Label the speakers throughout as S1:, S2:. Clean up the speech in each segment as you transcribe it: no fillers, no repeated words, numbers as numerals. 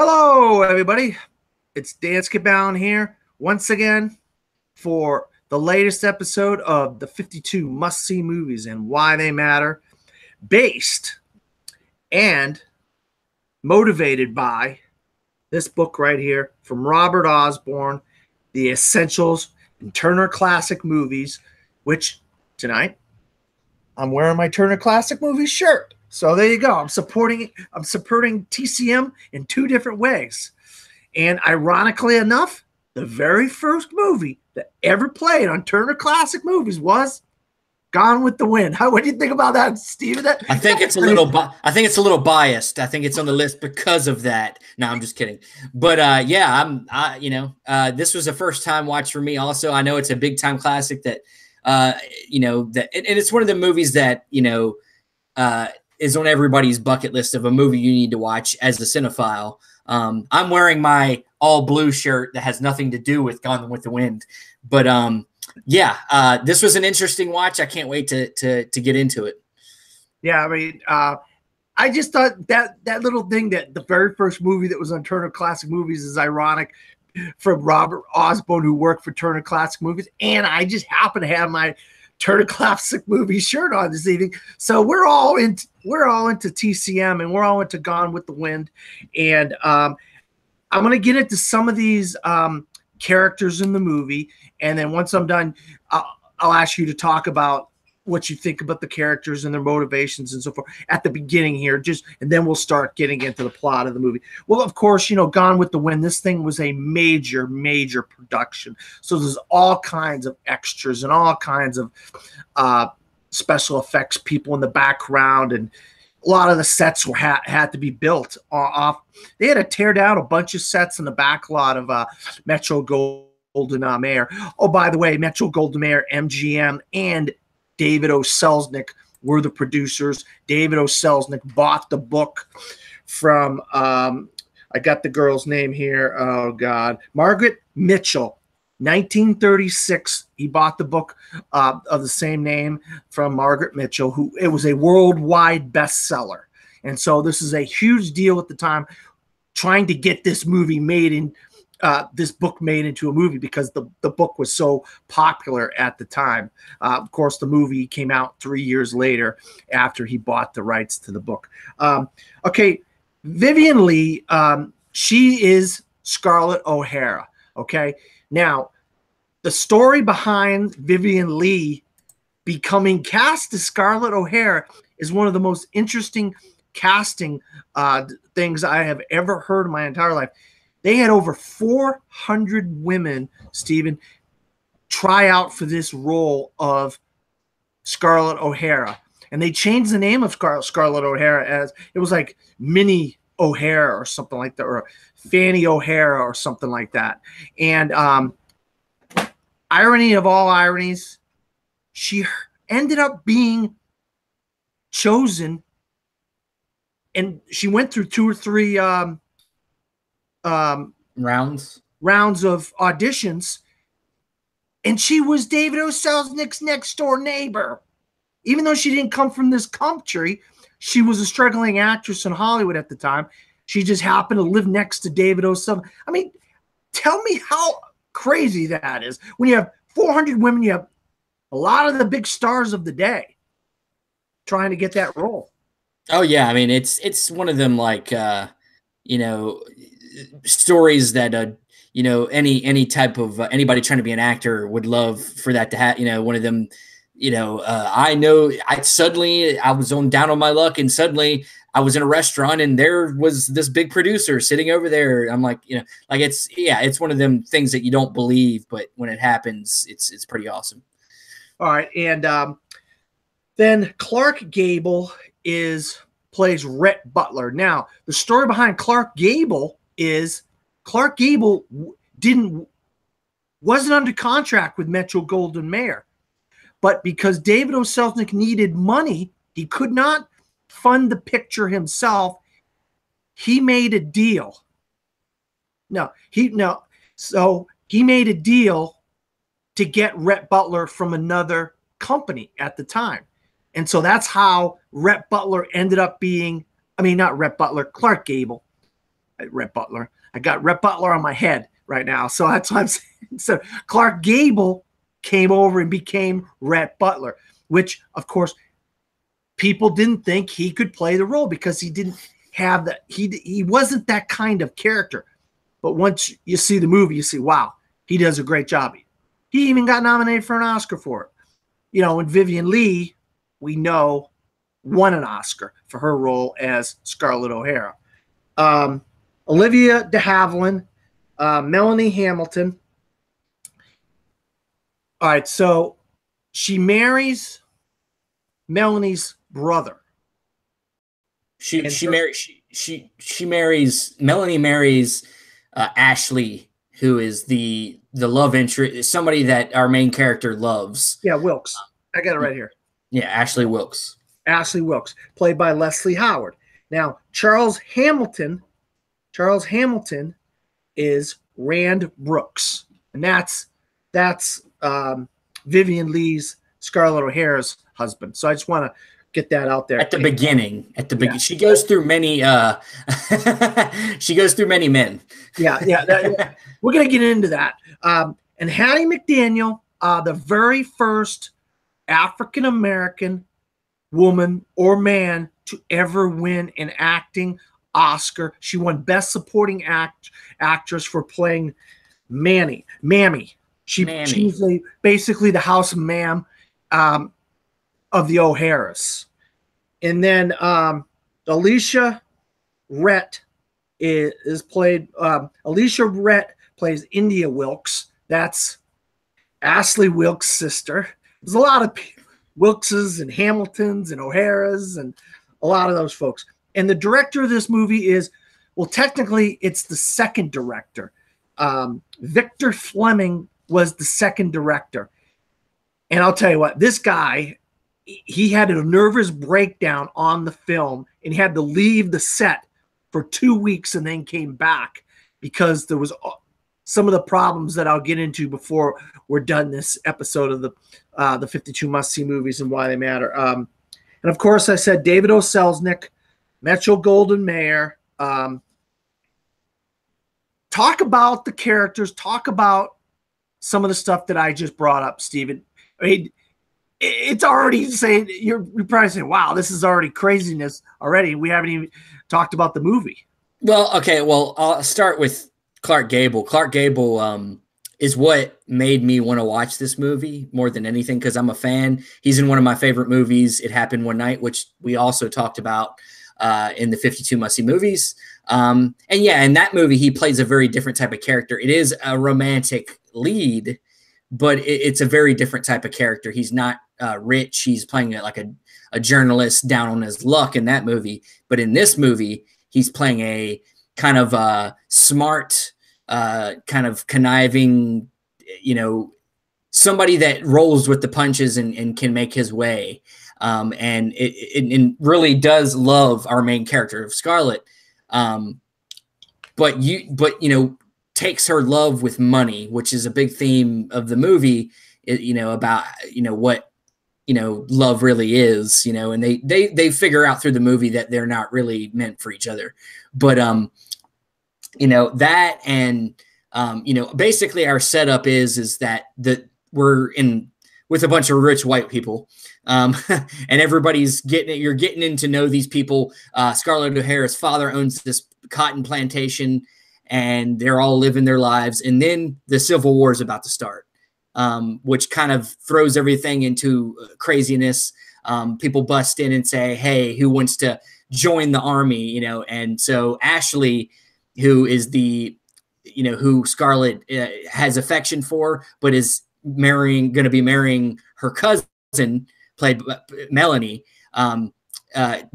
S1: Hello, everybody. It's Dan Skipbound here once again for the latest episode of the 52 must-see movies and why they matter, based and motivated by this book right here from Robert Osborne, The Essentials in Turner Classic Movies, which tonight I'm wearing my Turner Classic Movies shirt. So there you go. I'm supporting TCM in two different ways. And ironically enough, the very first movie that ever played on Turner Classic Movies was Gone with the Wind. What do you think about that, Steven?
S2: I think it's a little biased. I think it's on the list because of that. No, I'm just kidding. But this was a first time watch for me also. I know it's a big time classic that and it's one of the movies that, is on everybody's bucket list of a movie you need to watch as a cinephile. I'm wearing my all blue shirt that has nothing to do with Gone with the Wind, but this was an interesting watch. I can't wait to get into it.
S1: Yeah, I mean, I just thought that little thing, that the very first movie that was on Turner Classic Movies, is ironic, from Robert Osborne, who worked for Turner Classic Movies, and I just happen to have my Turner Classic Movie shirt on this evening. So we're all into TCM, and we're all into Gone with the Wind. And I'm going to get into some of these characters in the movie, and then once I'm done, I'll ask you to talk about what you think about the characters and their motivations and so forth at the beginning here, and then we'll start getting into the plot of the movie. Well, of course, Gone with the Wind, this thing was a major production. So there's all kinds of extras and all kinds of special effects people in the background, and a lot of the sets had to be built off. They had to tear down a bunch of sets in the back lot of Metro-Goldwyn-Mayer. Oh, by the way, Metro-Goldwyn-Mayer, MGM, and David O. Selznick were the producers. David O. Selznick bought the book from, I got the girl's name here. Oh, God. Margaret Mitchell, 1936. He bought the book of the same name from Margaret Mitchell, it was a worldwide bestseller. And so this is a huge deal at the time, trying to get this movie made in this book made into a movie, because the book was so popular at the time. Of course, the movie came out 3 years later after he bought the rights to the book. Okay, Vivien Leigh, she is Scarlett O'Hara. Okay, now the story behind Vivien Leigh becoming cast as Scarlett O'Hara is one of the most interesting casting things I have ever heard in my entire life. They had over 400 women, Stephen, try out for this role of Scarlett O'Hara. And they changed the name of Scarlett O'Hara, as it was like Minnie O'Hara or something like that, or Fanny O'Hara or something like that. And irony of all ironies, she ended up being chosen, and she went through 2 or 3 rounds of auditions, and she was David O. Selznick's next door neighbor. Even though she didn't come from this country, she was a struggling actress in Hollywood at the time. She just happened to live next to David O. Selznick. I mean, tell me how crazy that is. When you have 400 women, you have a lot of the big stars of the day trying to get that role.
S2: Oh yeah, I mean, it's one of them, like stories that any type of anybody trying to be an actor would love for that to happen. One of them, I know I was down on my luck, and suddenly I was in a restaurant and there was this big producer sitting over there. I'm like, it's one of them things that you don't believe, but when it happens, it's pretty awesome.
S1: All right, and then Clark Gable plays Rhett Butler. Now, the story behind Clark Gable is Clark Gable wasn't under contract with Metro-Goldwyn-Mayer, but because David O. Selznick needed money, he could not fund the picture himself. He made a deal. So he made a deal to get Rhett Butler from another company at the time. And so that's how Rhett Butler ended up being, not Rhett Butler, Clark Gable Rhett Butler. I got Rhett Butler on my head right now. So that's what I'm saying. So Clark Gable came over and became Rhett Butler, which, of course, people didn't think he could play the role because he didn't have that. He wasn't that kind of character. But once you see the movie, you see, wow, he does a great job. He even got nominated for an Oscar for it. You know, and Vivien Leigh, we know, won an Oscar for her role as Scarlett O'Hara. Olivia de Havilland, Melanie Hamilton. All right, so she marries Melanie's brother.
S2: Melanie marries Ashley, who is the love interest, somebody that our main character loves.
S1: Yeah, Wilkes. I got it right here.
S2: Yeah, Ashley Wilkes.
S1: Ashley Wilkes, played by Leslie Howard. Now, Charles Hamilton is Rand Brooks, and that's Vivien Leigh's, Scarlett O'Hara's husband. So I just want to get that out there
S2: at the beginning. She goes through many. She goes through many men.
S1: Yeah. We're gonna get into that. And Hattie McDaniel, the very first African American woman or man to ever win an acting Oscar. She won Best Supporting Actress for playing Mammy. She's basically the house ma'am of the O'Haras. And then Alicia Rhett is played. Alicia Rhett plays India Wilkes. That's Ashley Wilkes' sister. There's a lot of Wilkeses and Hamiltons and O'Haras and a lot of those folks. And the director of this movie is, well, technically it's the second director. Victer Fleming was the second director. And I'll tell you what, this guy, he had a nervous breakdown on the film and he had to leave the set for 2 weeks and then came back because there was some of the problems that I'll get into before we're done this episode of the 52 must-see movies and why they matter. And of course, I said David O. Selznick, Metro-Goldwyn-Mayer. Talk about the characters. Talk about some of the stuff that I just brought up, Steven. I mean, it's already saying, you're probably saying, wow, this is already craziness already. We haven't even talked about the movie.
S2: Well, okay. Well, I'll start with Clark Gable. Clark Gable is what made me want to watch this movie more than anything because I'm a fan. He's in one of my favorite movies, It Happened One Night, which we also talked about in the 52 must-see movies. And yeah, in that movie, he plays a very different type of character. It is a romantic lead, but it's a very different type of character. He's not rich. He's playing like a journalist down on his luck in that movie. But in this movie, he's playing a kind of smart, kind of conniving, somebody that rolls with the punches and can make his way. And it really does love our main character of Scarlett. But takes her love with money, which is a big theme of the movie, about, what, love really is, and they figure out through the movie that they're not really meant for each other. But, that and, basically our setup is that we're in with a bunch of rich white people. And everybody's you're getting in to know these people. Scarlett O'Hara's father owns this cotton plantation and they're all living their lives. And then the Civil War is about to start, which kind of throws everything into craziness. People bust in and say, hey, who wants to join the army? And so Ashley, who is who Scarlett has affection for, but is going to be marrying her cousin, played by Melanie,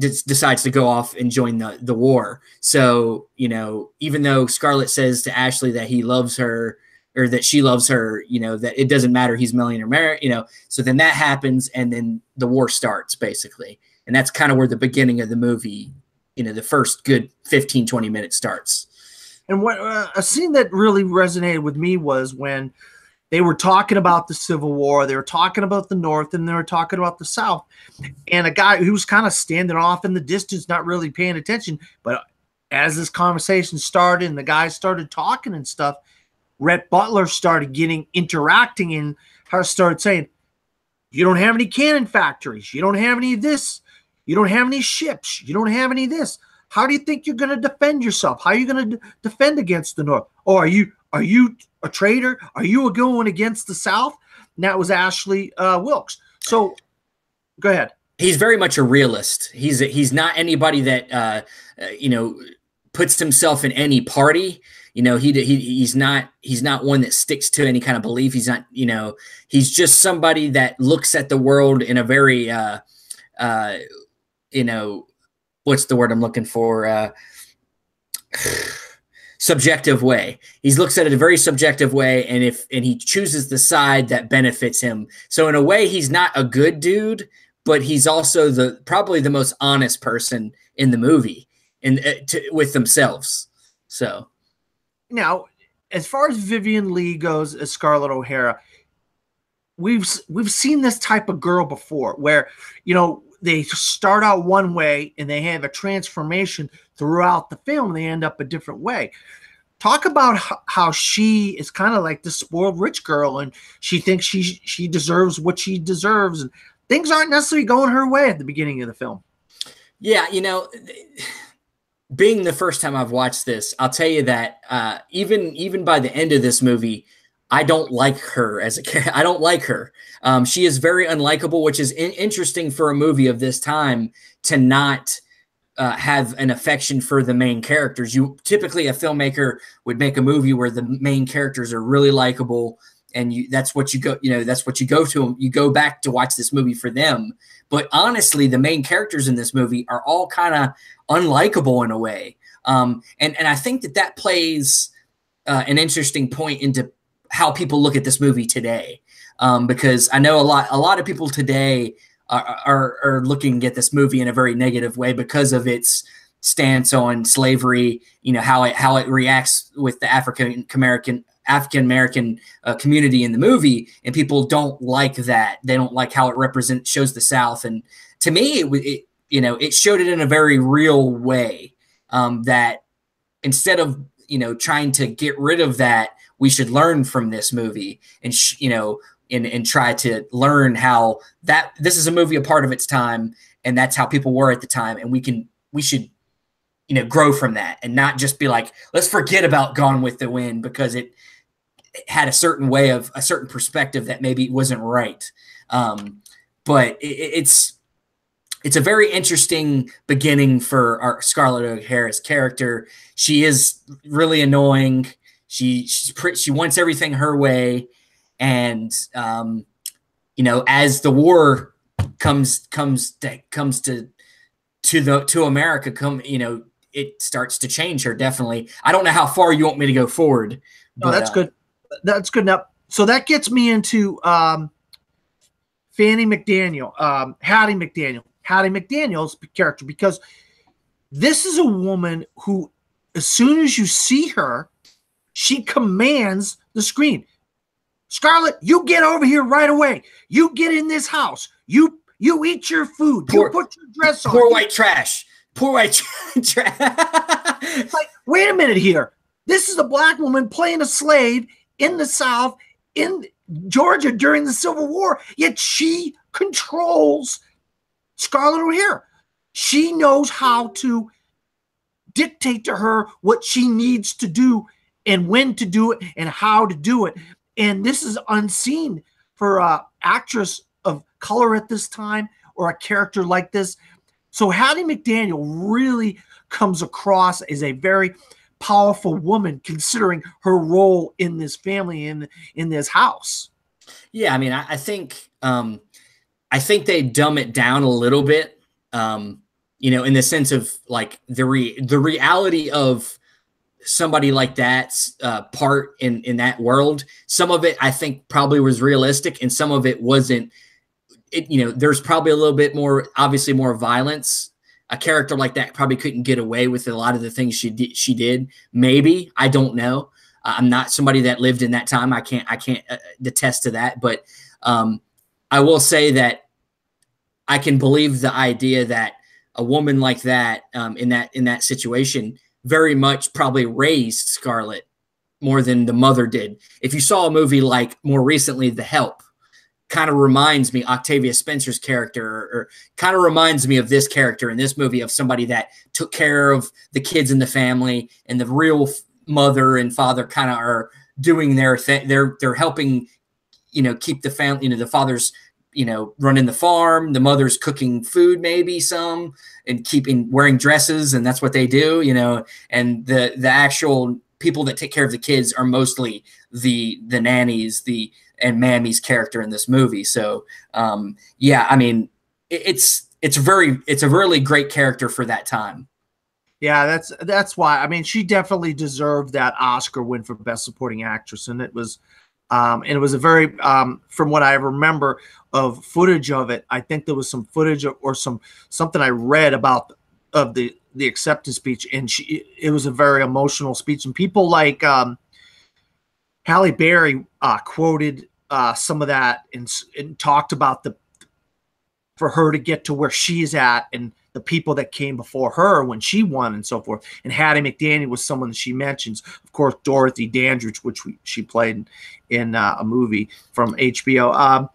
S2: decides to go off and join the war. So, even though Scarlett says to Ashley that he loves her or that she loves her, that it doesn't matter, he's Melanie or married, so then that happens and then the war starts basically. And that's kind of where the beginning of the movie, the first good 15, 20 minutes starts.
S1: And what a scene that really resonated with me was when they were talking about the Civil War, they were talking about the North, and they were talking about the South. And a guy who was kind of standing off in the distance, not really paying attention, but as this conversation started and the guys started talking and stuff, Rhett Butler started interacting, and her started saying, you don't have any cannon factories. You don't have any of this. You don't have any ships. You don't have any of this. How do you think you're going to defend yourself? How are you going to defend against the North? Oh, are you a traitor? Are you going against the South? And that was Ashley Wilkes. So go ahead.
S2: He's very much a realist. He's not anybody that puts himself in any party. He's not one that sticks to any kind of belief. He's not, he's just somebody that looks at the world in a very what's the word I'm looking for? Subjective way. He looks at it a very subjective way, and he chooses the side that benefits him. So in a way, he's not a good dude, but he's also probably the most honest person in the movie, with themselves. So
S1: now, as far as Vivien Leigh goes as Scarlett O'Hara, we've seen this type of girl before, where they start out one way and they have a transformation throughout the film. And they end up a different way. Talk about how she is kind of like the spoiled rich girl, and she thinks she deserves what she deserves, and things aren't necessarily going her way at the beginning of the film. Yeah,
S2: being the first time I've watched this, I'll tell you that even by the end of this movie, I don't like her as a character. I don't like her. She is very unlikable, which is interesting for a movie of this time to not have an affection for the main characters. Typically, a filmmaker would make a movie where the main characters are really likable, and that's what you go. That's what you go to. You go back to watch this movie for them. But honestly, the main characters in this movie are all kind of unlikable in a way, and I think that plays an interesting point into how people look at this movie today, because I know a lot of people today are looking at this movie in a very negative way because of its stance on slavery. How it reacts with the African American community in the movie, and people don't like that. They don't like how it shows the South. And to me, it showed it in a very real way, that instead of trying to get rid of that, we should learn from this movie and and try to learn how this is a movie a part of its time, and that's how people were at the time, and we should grow from that and not just be like, let's forget about Gone with the Wind because it had a certain perspective that maybe wasn't right. But it's a very interesting beginning for our Scarlett O'Hara's character. She is really annoying. She wants everything her way, and as the war comes to America, it starts to change her, definitely. I don't know how far you want me to go forward.
S1: But, that's good. That's good enough. So that gets me into Hattie McDaniel's character, because this is a woman who, as soon as you see her, she commands the screen. Scarlett, you get over here right away. You get in this house. You eat your food. You put your dress on.
S2: Poor white trash. Poor white trash.
S1: Like, wait a minute here. This is a black woman playing a slave in the South, in Georgia during the Civil War, yet she controls Scarlett O'Hara. She knows how to dictate to her what she needs to do and when to do it and how to do it. And this is unseen for an actress of color at this time, or a character like this. So Hattie McDaniel really comes across as a very powerful woman, considering her role in this family, in this house.
S2: Yeah, I mean, I think they dumb it down a little bit, in the sense of like the reality of somebody like that's part in that world. Some of it I think probably was realistic, and some of it wasn't. There's probably a little bit more, obviously more violence. A character like that probably couldn't get away with a lot of the things she did. Maybe, I don't know. I'm not somebody that lived in that time. I can't attest to that. But I will say that I can believe the idea that a woman like that, in that situation, very much probably raised Scarlett more than the mother did. If you saw a movie like more recently, The Help, kind of reminds me, Octavia Spencer's character, or kind of reminds me of this character in this movie, of somebody that took care of the kids in the family, and the real mother and father kind of are doing their thing. They're helping, keep the family, the father's, running the farm, the mother's cooking food, maybe some, and wearing dresses. And that's what they do, and the actual people that take care of the kids are mostly the nannies, and Mammy's character in this movie. So, yeah, I mean, it's a really great character for that time.
S1: Yeah, that's why. I mean, she definitely deserved that Oscar win for Best Supporting Actress, and it was a very, from what I remember of footage of it, I think there was some footage or something I read about of the acceptance speech, and it was a very emotional speech, and people like Halle Berry quoted some of that and talked about for her to get to where she's at and the people that came before her when she won and so forth. And Hattie McDaniel was someone that she mentions. Of course, Dorothy Dandridge, which she played in a movie from HBO.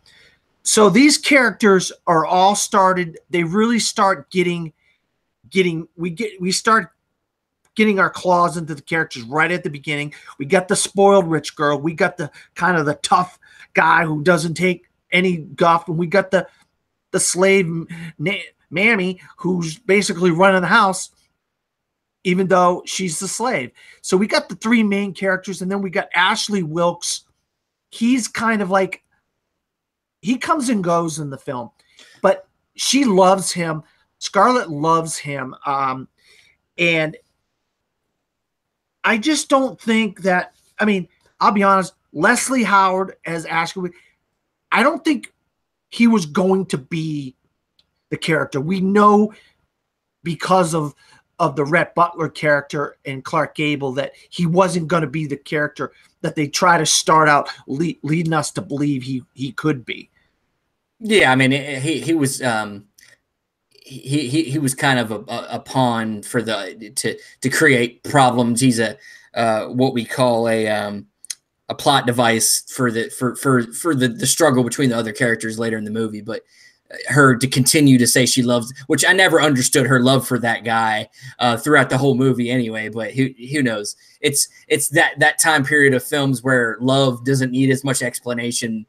S1: So these characters are all started. They really start we start getting our claws into the characters right at the beginning. We got the spoiled rich girl. We got the kind of the tough guy who doesn't take any guff. And we got the slave Mammy, who's basically running the house, even though she's the slave. So we got the three main characters, and then we got Ashley Wilkes. He's kind of like, he comes and goes in the film, but she loves him. Scarlett loves him. And I just don't think that, I mean, I'll be honest, Leslie Howard as Ashley, I don't think he was going to be the character. We know because of the Rhett Butler character and Clark Gable that he wasn't going to be the character that they try to start out leading us to believe he could be.
S2: Yeah, I mean, he was he was kind of a pawn for to create problems. He's a what we call a plot device for the struggle between the other characters later in the movie. But her to continue to say she loves, which I never understood her love for that guy throughout the whole movie anyway, but who knows? It's that time period of films where love doesn't need as much explanation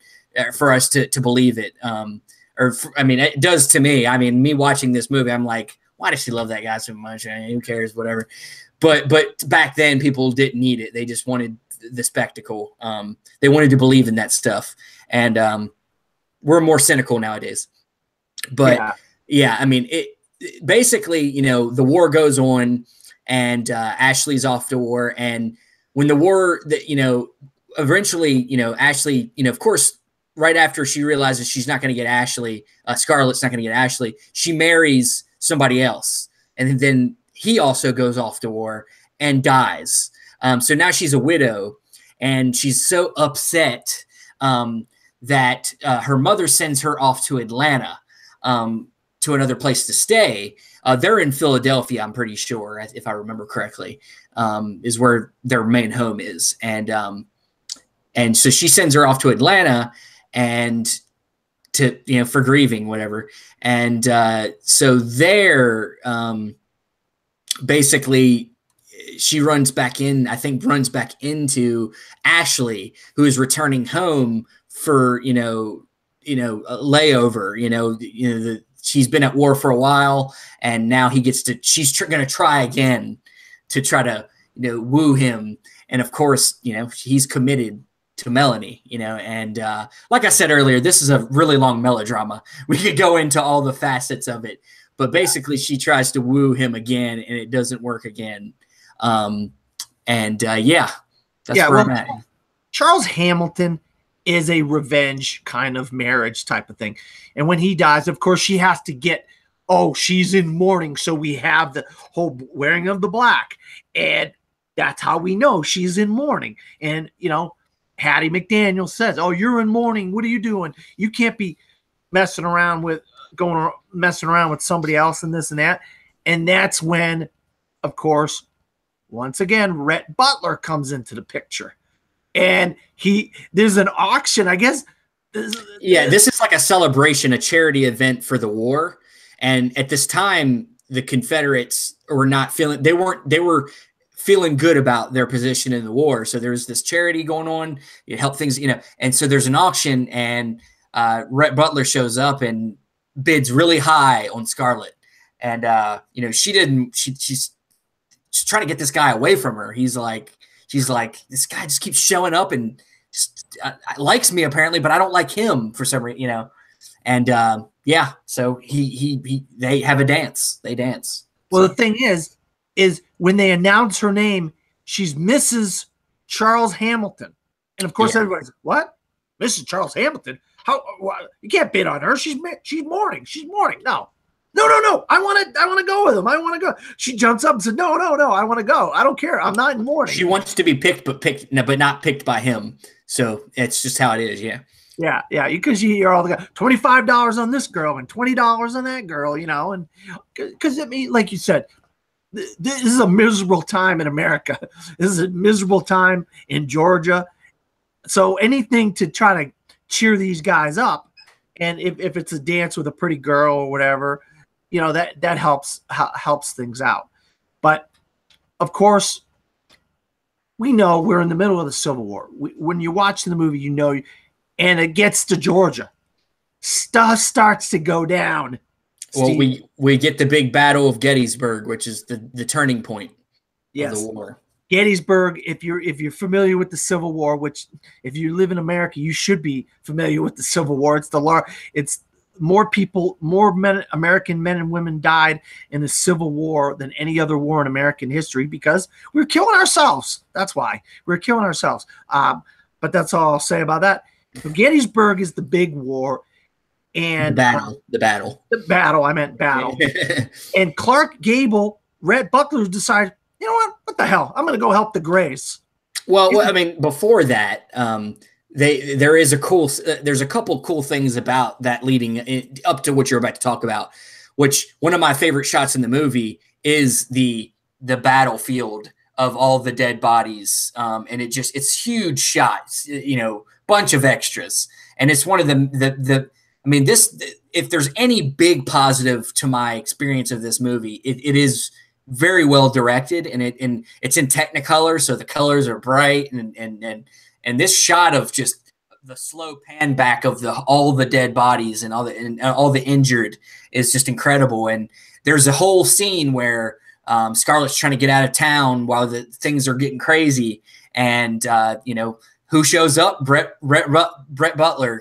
S2: for us to believe it. I mean, it does to me. I mean, me watching this movie, I'm like, why does she love that guy so much? I mean, who cares, whatever. But back then people didn't need it. They just wanted the spectacle. They wanted to believe in that stuff. And we're more cynical nowadays. But yeah, I mean, it basically, the war goes on, and Ashley's off to war. And when the war, eventually, Ashley, of course, right after she realizes she's not going to get Ashley, Scarlett's not going to get Ashley, she marries somebody else. And then he also goes off to war and dies. So now she's a widow, and she's so upset that her mother sends her off to Atlanta, to another place to stay. They're in Philadelphia, I'm pretty sure, if I remember correctly, is where their main home is. And so she sends her off to Atlanta and to, for grieving, whatever. And so there, basically she runs back into Ashley, who is returning home for, a layover, she's been at war for a while, and now she's going to try again to try to, woo him. And of course, he's committed to Melanie, and like I said earlier, this is a really long melodrama. We could go into all the facets of it, but basically she tries to woo him again, and it doesn't work again. That's where I'm at.
S1: Charles Hamilton is a revenge kind of marriage type of thing. And when he dies, of course, she has to get, she's in mourning. So we have the whole wearing of the black. And that's how we know she's in mourning. And, Hattie McDaniel says, you're in mourning. What are you doing? You can't be messing around with somebody else and this and that. And that's when, of course, once again, Rhett Butler comes into the picture. And there's an auction, I guess.
S2: This is like a celebration, a charity event for the war. And at this time, the Confederates were not feeling, they were feeling good about their position in the war. So there's this charity going on, it helped things, and so there's an auction, and Rhett Butler shows up and bids really high on Scarlett. And, she's trying to get this guy away from her. She's like, this guy just keeps showing up and likes me apparently, but I don't like him for some reason, And so they have a dance. They dance.
S1: Well, the thing is when they announce her name, she's Mrs. Charles Hamilton, and of course everybody's what? Mrs. Charles Hamilton? How? You can't bid on her. She's mourning. She's mourning. No. I want to go with him. I want to go. She jumps up and said, no. I want to go. I don't care. I'm not in mourning.
S2: She wants to be picked, but not picked by him. So it's just how it is. Yeah.
S1: Yeah. Because you hear all the guys, $25 on this girl and $20 on that girl, and because like you said, this is a miserable time in America. This is a miserable time in Georgia. So anything to try to cheer these guys up, and if it's a dance with a pretty girl or whatever, that helps things out. But of course, we know we're in the middle of the Civil War. When you watch the movie, and it gets to Georgia, stuff starts to go down.
S2: Well, we get the big Battle of Gettysburg, which is the turning point of the war.
S1: Gettysburg, if you're familiar with the Civil War, which if you live in America, you should be familiar with the Civil War. It's more people, American men and women died in the Civil War than any other war in American history because we're killing ourselves. That's why we're killing ourselves. But that's all I'll say about that. So Gettysburg is the big war. And
S2: the battle. I meant battle.
S1: And Clark Gable, Rhett Butler decided, you know what the hell? I'm going to go help the Grays.
S2: Well, I mean, before that, there's a couple cool things about that leading up to what you're about to talk about. Which one of my favorite shots in the movie is the battlefield of all the dead bodies, and it's huge shots, bunch of extras, and it's one of if there's any big positive to my experience of this movie, it is very well directed, and it's in Technicolor, so the colors are bright, and this shot of just the slow pan back of all the dead bodies and all the injured is just incredible. And there's a whole scene where Scarlett's trying to get out of town while the things are getting crazy, and who shows up? Rhett Butler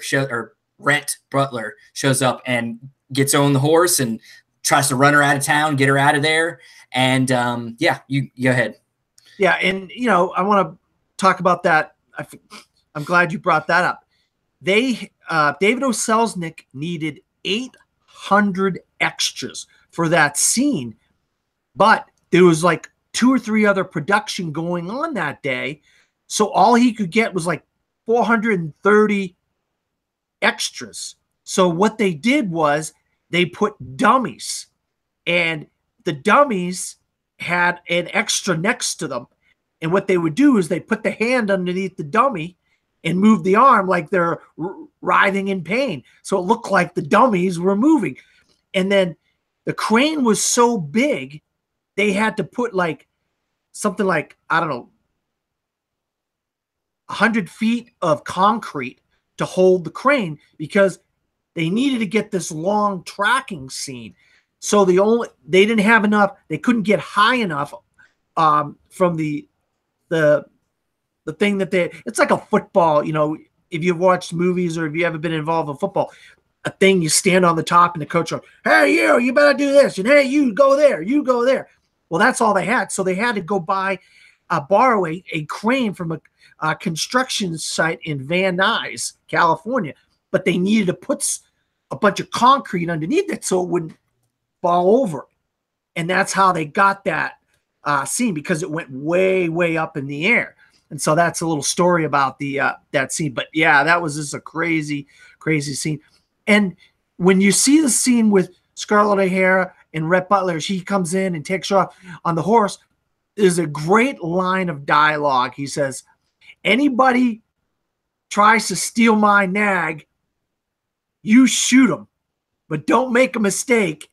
S2: shows up and gets on the horse and tries to run her out of town, get her out of there. And you go ahead.
S1: Yeah, and I want to talk about that. I'm glad you brought that up. David O. Selznick needed 800 extras for that scene, but there was like 2 or 3 other production going on that day, so all he could get was like 430 extras. So what they did was they put dummies, and the dummies had an extra next to them. And what they would do is they put the hand underneath the dummy and move the arm like they're writhing in pain. So it looked like the dummies were moving. And then the crane was so big, they had to put something like, I don't know, 100 feet of concrete to hold the crane because they needed to get this long tracking scene. So they didn't have enough. They couldn't get high enough from the thing that it's like a football. If you've watched movies or if you ever been involved in football, a thing you stand on the top and the coach goes, "Hey, you better do this," and "Hey, you go there, you go there." Well, that's all they had. So they had to go borrow a crane from a construction site in Van Nuys, California, but they needed to put a bunch of concrete underneath it so it wouldn't fall over. And that's how they got that scene, because it went way, way up in the air. And so that's a little story about that scene. But yeah, that was just a crazy, crazy scene. And when you see the scene with Scarlett O'Hara and Rhett Butler, she comes in and takes her off on the horse, there's a great line of dialogue. He says, anybody tries to steal my nag, you shoot him, but don't make a mistake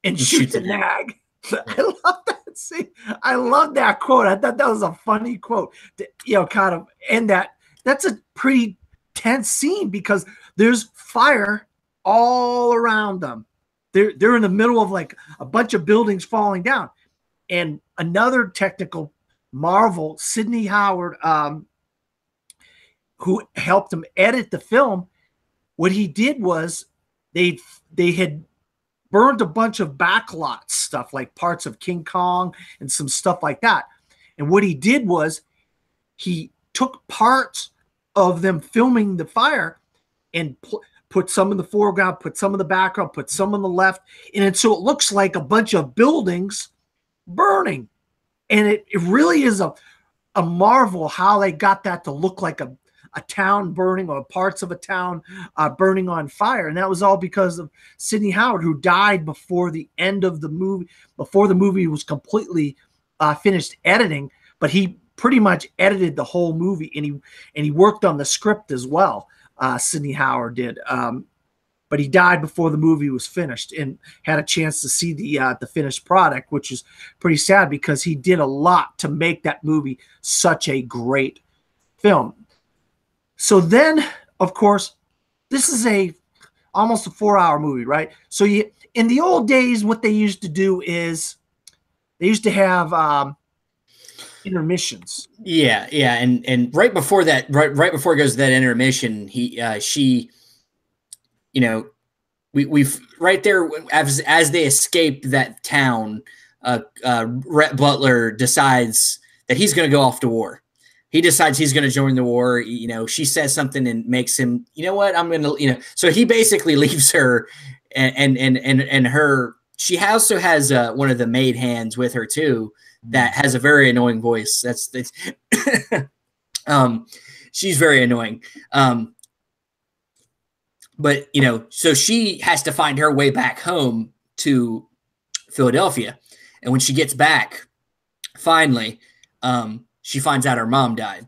S1: and shoot the nag. I love that scene. I love that quote. I thought that was a funny quote to, kind of end that. That's a pretty tense scene because there's fire all around them. They're in the middle of like a bunch of buildings falling down. And another technical marvel, Sidney Howard, who helped him edit the film, what he did was they had burned a bunch of backlot stuff, like parts of King Kong and some stuff like that. And what he did was he took parts of them filming the fire and put some in the foreground, put some in the background, put some on the left. And so it looks like a bunch of buildings burning. And it really is a marvel how they got that to look like a town burning, or parts of a town burning on fire. And that was all because of Sidney Howard, who died before the end of the movie, before the movie was completely finished editing. But he pretty much edited the whole movie, and he worked on the script as well. Sidney Howard did. But he died before the movie was finished and had a chance to see the finished product, which is pretty sad because he did a lot to make that movie such a great film. So then, of course, this is almost a 4-hour movie, right? So in the old days, what they used to do is they used to have intermissions.
S2: Yeah, and right before that, right before it goes to that intermission, she, we've right there as they escape that town, Rhett Butler decides that he's going to go off to war. He decides he's going to join the war. She says something and makes him, you know what, I'm going to, so he basically leaves her and her, she also has one of the maid hands with her too, that has a very annoying voice. That's she's very annoying. But, so she has to find her way back home to Philadelphia. And when she gets back, finally, she finds out her mom died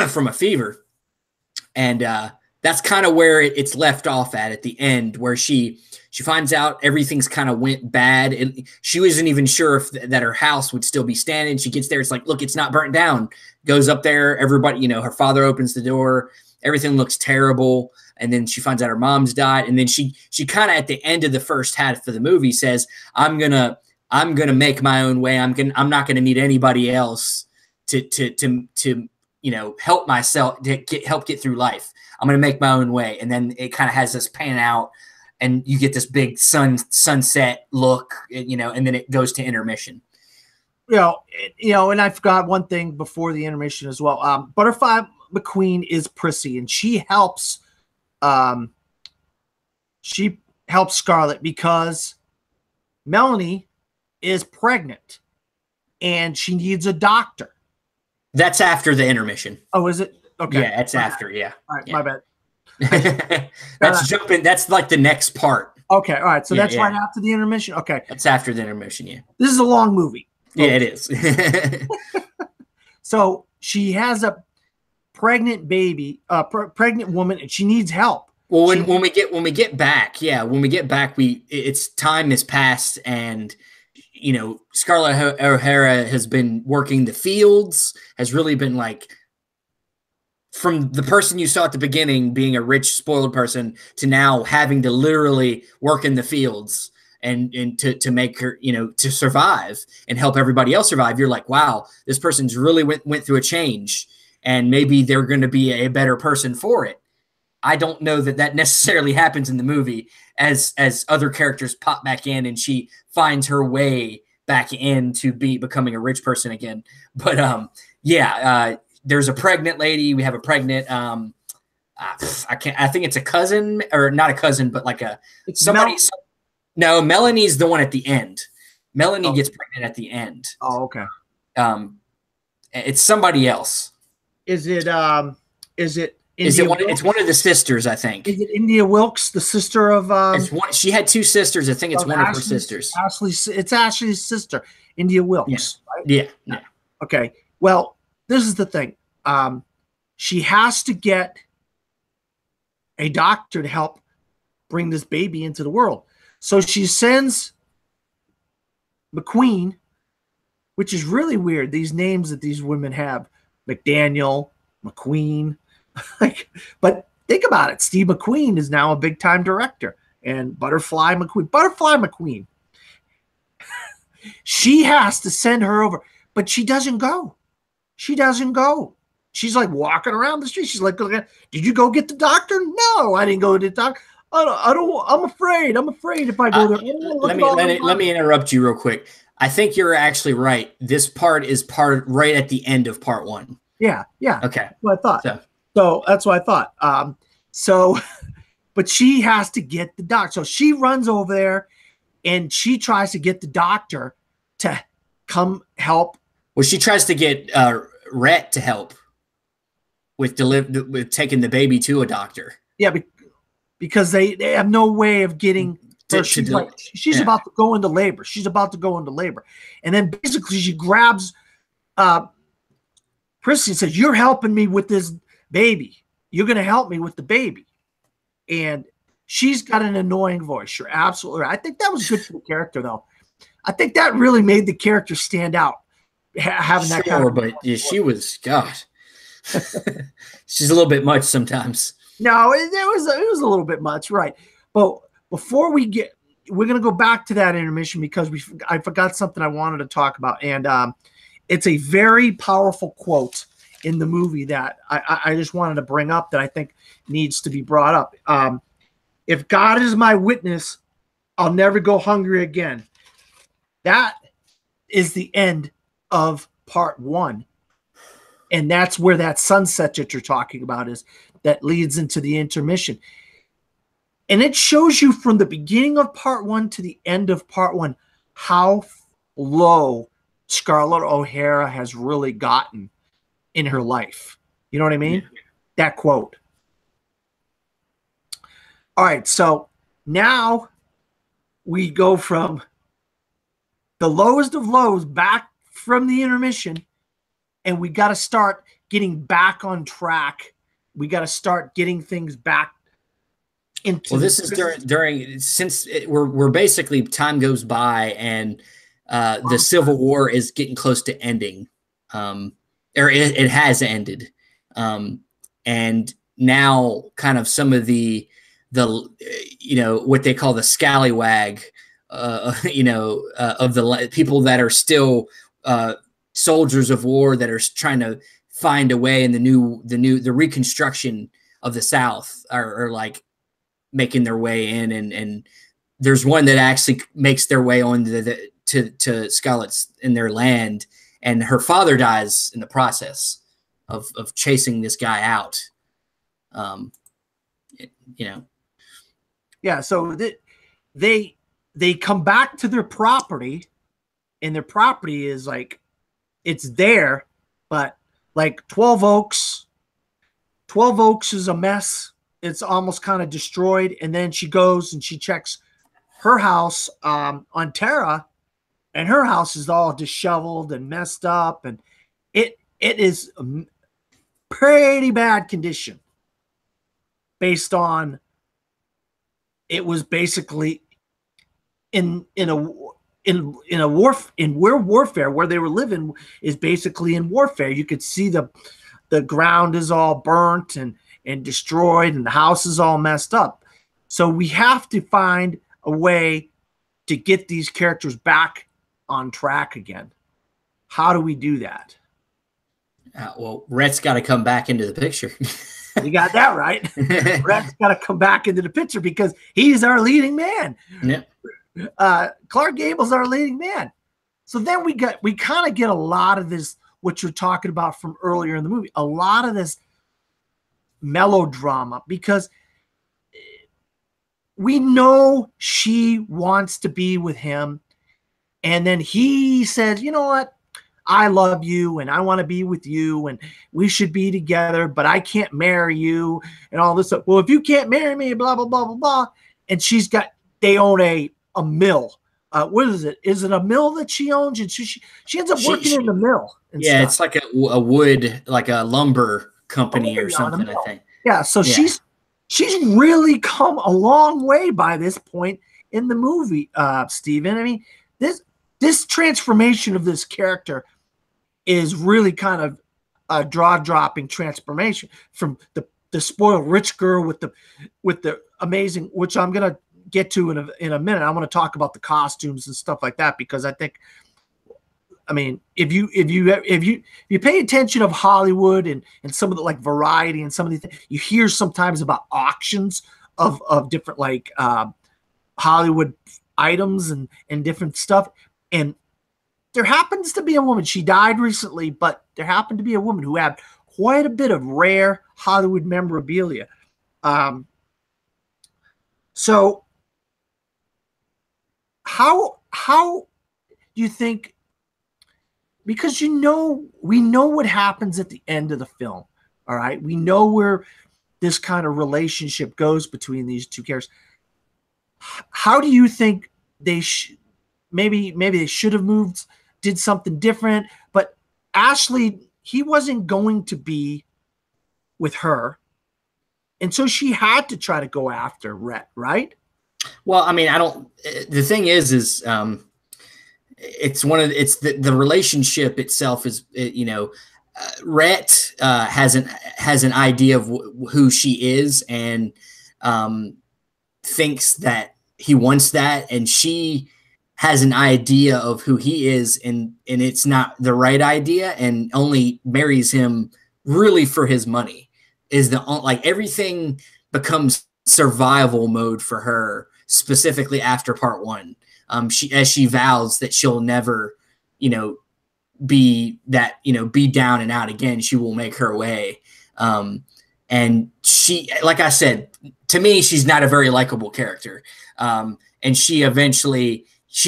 S2: from a fever. And that's kind of where it's left off at the end, where she finds out everything's kind of went bad. And she wasn't even sure if that her house would still be standing. She gets there. It's like, look, it's not burnt down. Goes up there. Everybody, her father opens the door. Everything looks terrible. And then she finds out her mom's died. And then she kind of at the end of the first half of the movie says, I'm going to make my own way. I'm not going to need anybody else to help myself, to help get through life. I'm going to make my own way. And then it kind of has this pan out and you get this big sunset look, and then it goes to intermission. And I forgot one thing before the intermission as well. Butterfly McQueen is prissy, and she helps Scarlett because Melanie is pregnant and she needs a doctor. That's after the intermission.
S1: Oh, is it? Okay.
S2: Yeah, it's after. Yeah.
S1: All right,
S2: yeah.
S1: My bad.
S2: That's jumping. That's like the next part.
S1: Okay. All right. So that's right after the intermission. Okay.
S2: That's after the intermission. Yeah.
S1: This is a long movie.
S2: Yeah, it is.
S1: So she has a pregnant baby, pregnant woman, and she needs help.
S2: Well, when we get back, it's time has passed, and Scarlett O'Hara has been working the fields, has really been like, from the person you saw at the beginning being a rich, spoiled person to now having to literally work in the fields and to make her, to survive and help everybody else survive. You're like, wow, this person's really went through a change, and maybe they're going to be a better person for it. I don't know that necessarily happens in the movie as other characters pop back in and she finds her way back into becoming a rich person again. But there's a pregnant lady. We have a pregnant, I think it's a cousin, or not a cousin, but like somebody. No, Melanie's the one at the end. Melanie gets pregnant at the end.
S1: Oh, okay.
S2: It's somebody else.
S1: Is it
S2: it's one of the sisters, I think.
S1: Is it India Wilkes, the sister of
S2: she had two sisters. I think it's one of her sisters.
S1: It's Ashley's sister, India Wilkes. right?
S2: Yeah.
S1: Okay. Well, this is the thing. She has to get a doctor to help bring this baby into the world. So she sends McQueen, which is really weird. These names that these women have, McDaniel, McQueen, but think about it. Steve McQueen is now a big time director, and Butterfly McQueen. She has to send her over, but she doesn't go. She doesn't go. She's like walking around the street. She's like, did you go get the doctor? No, I didn't go to the doctor. I don't. I'm afraid. I'm afraid if I go there.
S2: Let me interrupt you real quick. I think you're actually right. This part is right at the end of part 1.
S1: Yeah.
S2: Okay.
S1: That's what I thought. So that's what I thought. But she has to get the doctor. So she runs over there and she tries to get the doctor to come help.
S2: Well, she tries to get Rhett to help with taking the baby to a doctor.
S1: Yeah, because they have no way of getting her. She's about to go into labor. And then basically she grabs Chrissy and says, "You're helping me with this baby. You're going to help me with the baby." And she's got an annoying voice. You're absolutely right. I think that was good for the character, though. I think that really made the character stand out. Having that kind of
S2: but yeah, she was, God. She's a little bit much sometimes.
S1: No, it was a little bit much, right? But before we're going to go back to that intermission because I forgot something I wanted to talk about, and it's a very powerful quote in the movie that I just wanted to bring up that I think needs to be brought up. If God is my witness, I'll never go hungry again. That is the end of part 1. And that's where that sunset that you're talking about is, that leads into the intermission. And it shows you from the beginning of part 1 to the end of part 1 how low Scarlett O'Hara has really gotten in her life. You know what I mean? Yeah. That quote. All right, so now we go from the lowest of lows back from the intermission, and we got to start getting back on track. We got to start getting things back into.
S2: Well, this is during since we're basically, time goes by and the Civil War is getting close to ending, or it has ended, and now kind of some of the what they call the scallywag, of the people that are still soldiers of war that are trying to find a way in the reconstruction of the South are like making their way in, and there's one that actually makes their way on to Scarlett's in their land, and her father dies in the process of chasing this guy out.
S1: Yeah, so they come back to their property, and their property is like, it's there, but like 12 Oaks is a mess. It's almost kind of destroyed. And then she goes and she checks her house on Terra, and her house is all disheveled and messed up, and it is pretty bad condition based on it was basically in warfare, where they were living is basically in warfare. You could see the ground is all burnt and destroyed, and the house is all messed up. So we have to find a way to get these characters back on track again. How do we do that?
S2: Well, Rhett's got to come back into the picture.
S1: You got that right. Rhett's got to come back into the picture because he's our leading man.
S2: Yeah.
S1: Clark Gable's our leading man. So then we kind of get a lot of this, what you're talking about from earlier in the movie, a lot of this melodrama, because we know she wants to be with him. And then he says, you know what? I love you and I want to be with you and we should be together, but I can't marry you and all this stuff. Well, if you can't marry me, blah, blah, blah, blah, blah. And they own a mill what is it? Is it a mill that she owns? And she ends up working in the mill. And
S2: yeah,
S1: stuff.
S2: it's like a wood, like a lumber company or something, I think.
S1: Yeah, so she's really come a long way by this point in the movie, Steven. I mean, this transformation of this character is really kind of a jaw-dropping transformation from the spoiled rich girl with the amazing, which I'm gonna get to in a minute. I want to talk about the costumes and stuff like that, because I think, I mean, if you pay attention of Hollywood and some of the like Variety and some of these things, you hear sometimes about auctions of different like Hollywood items and different stuff. And there happens to be a woman, she died recently, but there happened to be a woman who had quite a bit of rare Hollywood memorabilia. So how do you think, because we know what happens at the end of the film, all right? We know where this kind of relationship goes between these two characters. How do you think they maybe they should have moved, did something different? But Ashley, he wasn't going to be with her, and so she had to try to go after Rhett, right?
S2: Well, I mean, the thing is it's the relationship itself is, you know, Rhett has an idea of who she is, and thinks that he wants that, and she has an idea of who he is, and it's not the right idea, and only marries him really for his money. Like everything becomes survival mode for her, specifically after part one. She vows that she'll never, you know, be down and out again. She will make her way. And she, like I said, to me, she's not a very likable character. And she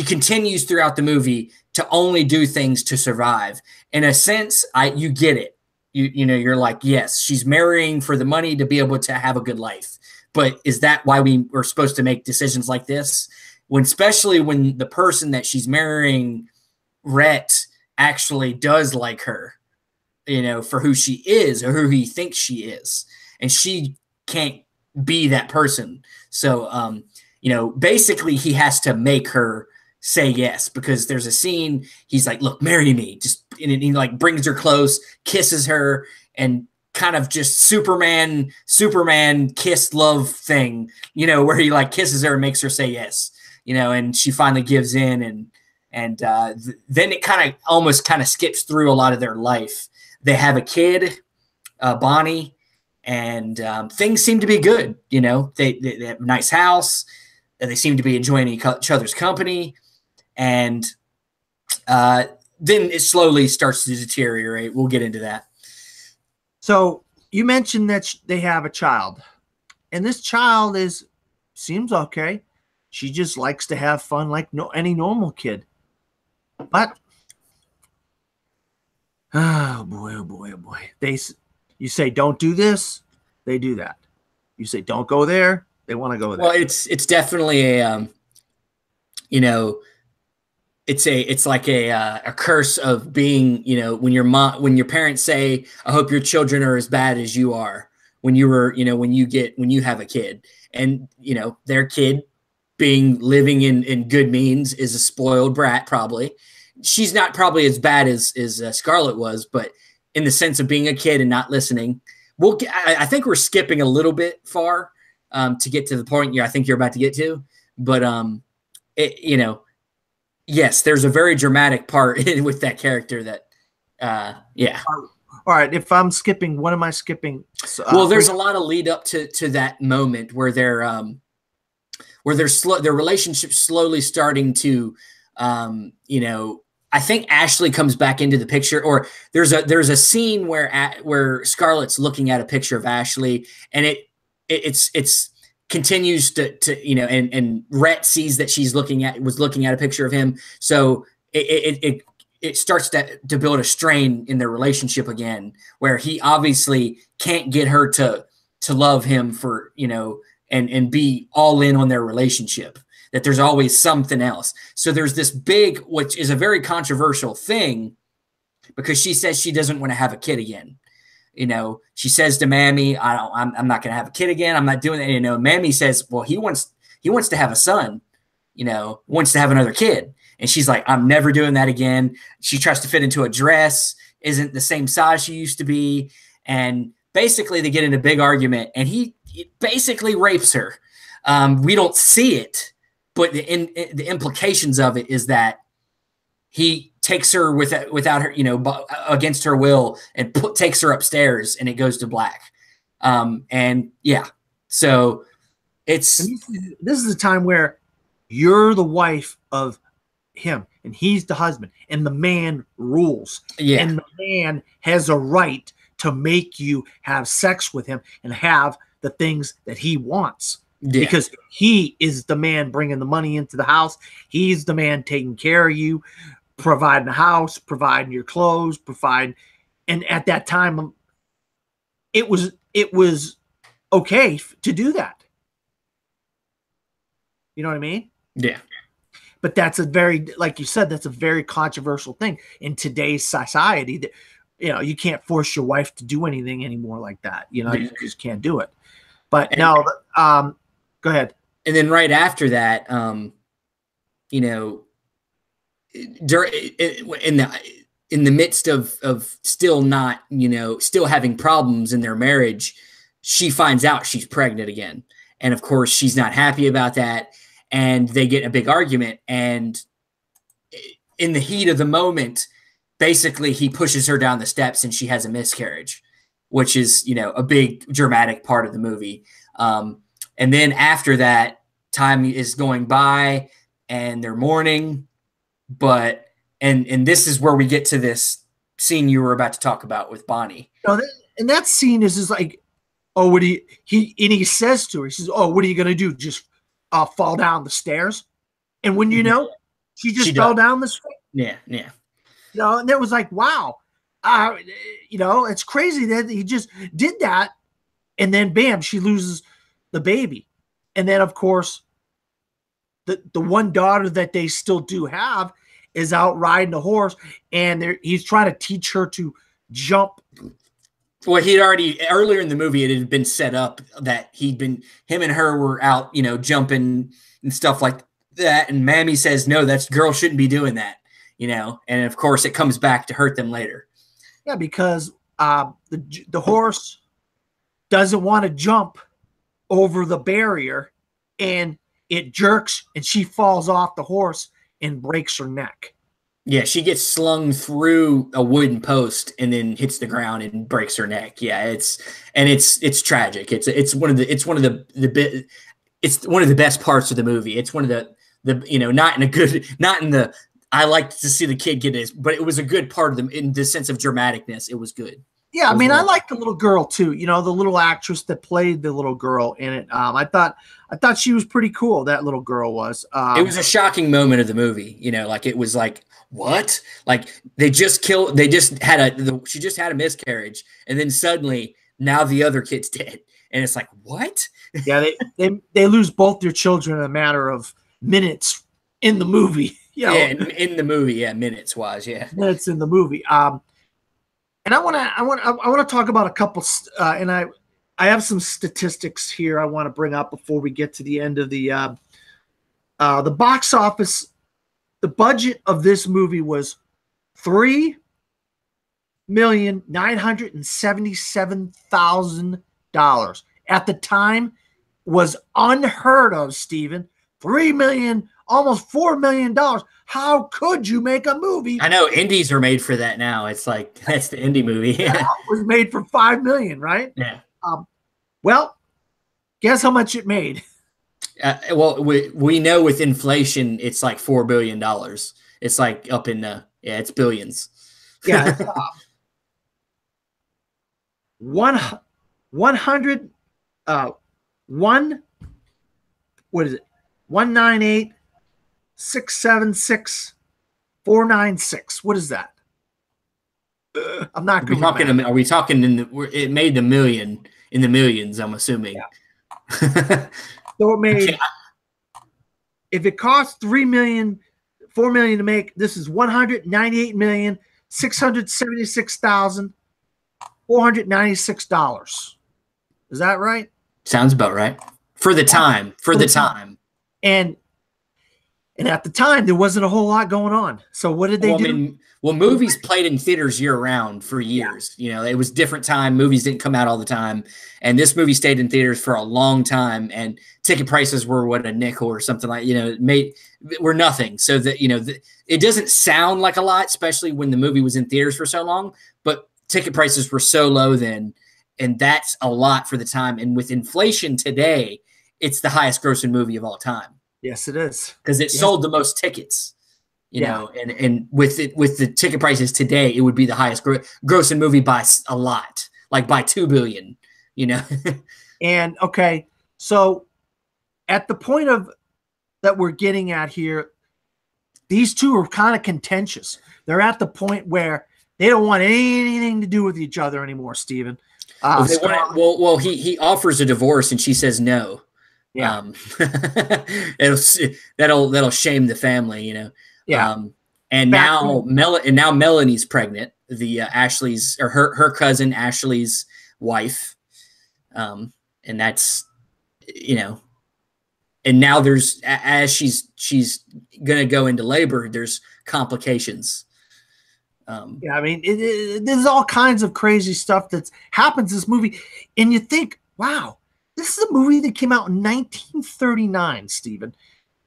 S2: continues throughout the movie to only do things to survive. In a sense, you get it. You know, you're like, yes, she's marrying for the money to be able to have a good life. But is that why we were supposed to make decisions like this? Especially when the person that she's marrying, Rhett, actually does like her, you know, for who she is or who he thinks she is. And she can't be that person. So, you know, basically he has to make her say yes, because there's a scene, he's like, look, marry me. And he like brings her close, kisses her, and kind of just Superman kiss love thing, you know, where he like kisses her and makes her say yes, you know, and she finally gives in, and then it kind of almost skips through a lot of their life. They have a kid, Bonnie, and things seem to be good. You know, they have a nice house, and they seem to be enjoying each other's company, and then it slowly starts to deteriorate. We'll get into that.
S1: So you mentioned that they have a child, and this child seems okay. She just likes to have fun like any normal kid. But oh boy, oh boy, oh boy. You say don't do this, they do that. You say don't go there, they want to go there.
S2: Well, it's definitely a you know, it's like a curse of being, you know, when your parents say, I hope your children are as bad as you are when you were, you know, when you have a kid, and you know, their kid living in good means is a spoiled brat. Probably she's not probably as bad as Scarlett was, but in the sense of being a kid and not listening, I think we're skipping a little bit far to get to the point I think you're about to get to, but you know, yes, there's a very dramatic part with that character that yeah.
S1: All right, if I'm skipping, what am I skipping?
S2: Well, there's a lot of lead up to that moment where their relationship slowly starting to, you know, I think Ashley comes back into the picture, or there's a scene where Scarlett's looking at a picture of Ashley, and it's continues to you know, and Rhett sees that was looking at a picture of him, so it starts to build a strain in their relationship again, where he obviously can't get her to love him for, you know, and be all in on their relationship. that there's always something else. So there's this big, which is a very controversial thing, because she says she doesn't want to have a kid again. You know, she says to Mammy, I'm not going to have a kid again. I'm not doing that. You know, Mammy says, well, he wants to have a son, you know, wants to have another kid. And she's like, I'm never doing that again. She tries to fit into a dress, isn't the same size she used to be. And basically they get in a big argument, and he basically rapes her. We don't see it, but the implications of it is that he takes her without her, you know, against her will, and takes her upstairs, and it goes to black. And yeah, so it's
S1: this is a time where you're the wife of him, and he's the husband, and the man rules.
S2: Yeah,
S1: and the man has a right to make you have sex with him and have the things that he wants. Yeah. Because he is the man bringing the money into the house. He's the man taking care of you, providing the house, providing your clothes, and at that time it was okay to do that. You know what I mean?
S2: Yeah.
S1: But that's a very, like you said, that's a very controversial thing in today's society, that, you know, you can't force your wife to do anything anymore like that. You know, you just can't do it. But no, go ahead.
S2: And then right after that, you know, in the midst of still not, you know, still having problems in their marriage, she finds out she's pregnant again. And of course she's not happy about that. And they get in a big argument, and in the heat of the moment, basically he pushes her down the steps and she has a miscarriage, which is, you know, a big dramatic part of the movie. And then after that, time is going by and they're mourning, but, and this is where we get to this scene you were about to talk about with Bonnie.
S1: And that scene is like, oh, what do you, he says to her, he says, oh, what are you going to do? Just fall down the stairs? And when you know, she fell down the stairs.
S2: Yeah. Yeah.
S1: You know, and it was like, wow, you know, it's crazy that he just did that. And then bam, she loses the baby. And then of course, the one daughter that they still do have is out riding a horse, and he's trying to teach her to jump.
S2: Well, he'd already, earlier in the movie, it had been set up that him and her were out, you know, jumping and stuff like that. And Mammy says, no, that girl shouldn't be doing that, you know? And of course it comes back to hurt them later.
S1: Yeah. Because, the horse doesn't want to jump over the barrier, and it jerks, and she falls off the horse and breaks her neck.
S2: Yeah, she gets slung through a wooden post and then hits the ground and breaks her neck. Yeah, it's tragic. It's one of the best parts of the movie. It's one of the you know, not in the I like to see the kid get this, but it was a good part of them in the sense of dramaticness. It was good.
S1: Yeah, I mean, I like the little girl too. You know, the little actress that played the little girl in it. I thought she was pretty cool. That little girl was.
S2: It was a shocking moment of the movie. You know, like it was like, what? Like she just had a miscarriage, and then suddenly now the other kid's dead, and it's like, what?
S1: Yeah, they lose both their children in a matter of minutes in the movie. You know?
S2: Yeah, in the movie, yeah, minutes wise, yeah,
S1: minutes in the movie. And I want to talk about a couple, and I have some statistics here I want to bring up before we get to the end of the box office. The budget of this movie was $3,977,000. At the time, was unheard of, Stephen. $3 million, almost $4 million. How could you make a movie?
S2: I know indies are made for that now. It's like, that's the indie movie.
S1: It was made for $5 million, right?
S2: Yeah.
S1: Well, guess how much it made?
S2: Well, we know with inflation, it's like $4 billion. It's like up in it's billions.
S1: Yeah. 100, what is it? 198,676,496. What is that? I'm not going
S2: to. Are we talking it made in the millions, I'm assuming.
S1: Yeah. So if it costs $4 million to make, this is $198,676,496. Is that right?
S2: Sounds about right. For the time. For the time.
S1: And at the time, there wasn't a whole lot going on. So what did they do? I mean,
S2: movies played in theaters year-round for years. Yeah. You know, it was different time. Movies didn't come out all the time. And this movie stayed in theaters for a long time. And ticket prices were, what, a nickel or something like, you know, were nothing. So that, you know, it doesn't sound like a lot, especially when the movie was in theaters for so long. But ticket prices were so low then. And that's a lot for the time. And with inflation today, it's the highest grossing movie of all time.
S1: Yes, it is.
S2: Because it sold the most tickets, you know, and with the ticket prices today, it would be the highest grossing movie by a lot, like by $2 billion, you know.
S1: And okay, so at the point of that we're getting at here, these two are kind of contentious. They're at the point where they don't want anything to do with each other anymore, Stephen.
S2: He offers a divorce and she says no. Yeah. That'll shame the family, you know.
S1: Yeah.
S2: And now Melanie's pregnant, the Ashley's, or her cousin Ashley's wife. And that's, you know, and now there's, as she's gonna go into labor, there's complications.
S1: Yeah, I mean, there's all kinds of crazy stuff that happens in this movie, and you think, wow, this is a movie that came out in 1939, Stephen.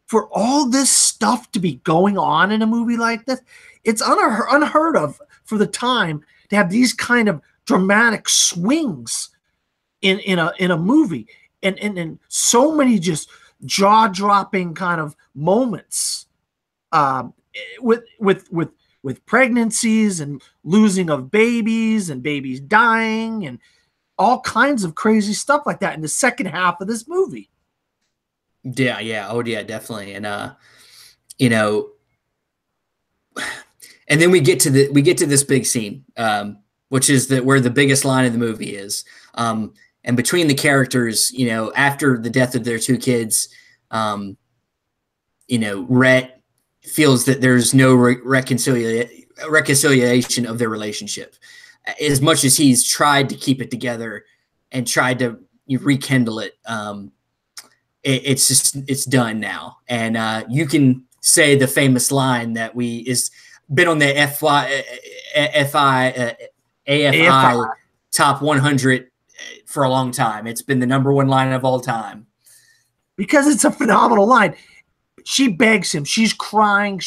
S1: For all this stuff to be going on in a movie like this, it's unheard of for the time to have these kind of dramatic swings in a movie, and so many just jaw-dropping kind of moments with pregnancies and losing of babies and babies dying and all kinds of crazy stuff like that in the second half of this movie.
S2: Yeah. Oh yeah, definitely. And, you know, and then we get to this big scene, which is where the biggest line of the movie is. And between the characters, you know, after the death of their two kids, you know, Rhett feels that there's no reconciliation of their relationship. As much as he's tried to keep it together and tried to rekindle it, it's done now. And you can say the famous line that is been on the AFI top 100 for a long time. It's been the #1 line of all time.
S1: Because it's a phenomenal line. She begs him. She's crying.